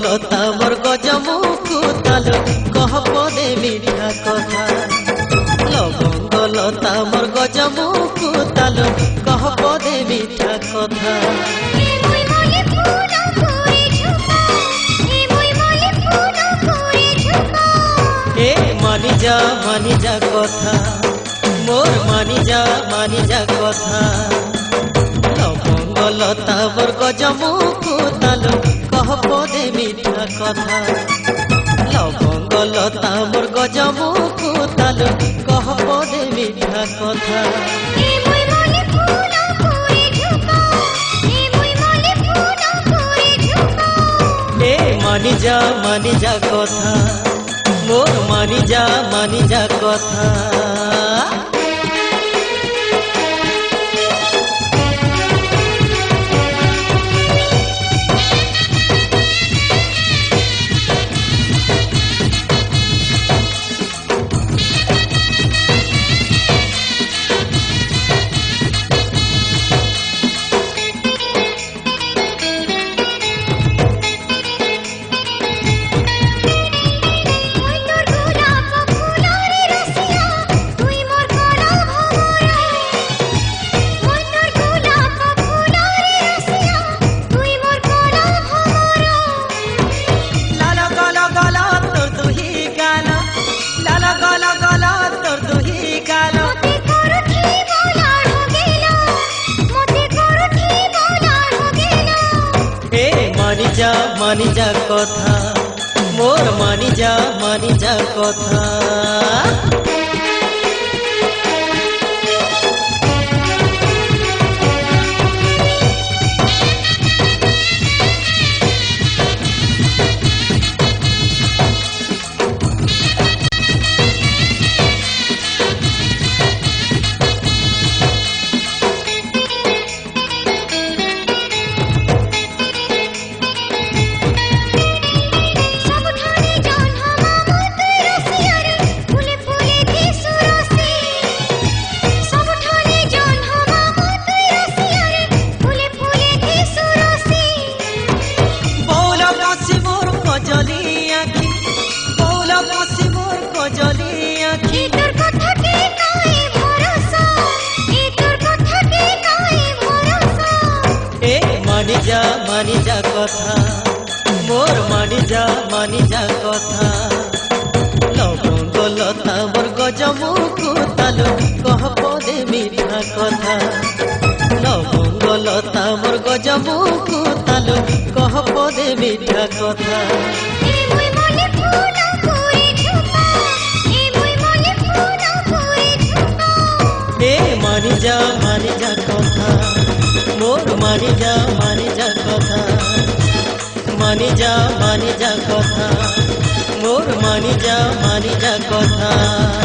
লতা মোর গজমুখু তালু কহ পদে মিঠা কথা লবঙ্গ লতা মোর গজমুখু তালু কহ পদে মিঠা কথা এ মানি যা কথা মোর মানি যা কথা লবঙ্গ লতা মোর গজমুখু তালু কহ পদে মিঠা কথা লবঙ্গ লতা মোর গজমুখু তালু কহ পদে মিঠা কথা এ মানি যা কথা মোর মানি যা কথা মানি যা কথা মোর মানি যা কথা মানি যা কথা মোর মানি যা কথা লবঙ্গ লতা মোর গজমুখু তালু কহ পদে মিঠা কথা লবঙ্গ লতা মোর গজমুখু তালু কহ পদে মিঠা কথা এ মানি যা কথা মোর মানি যা কথা মানি যা কথা মোর মানি যা কথা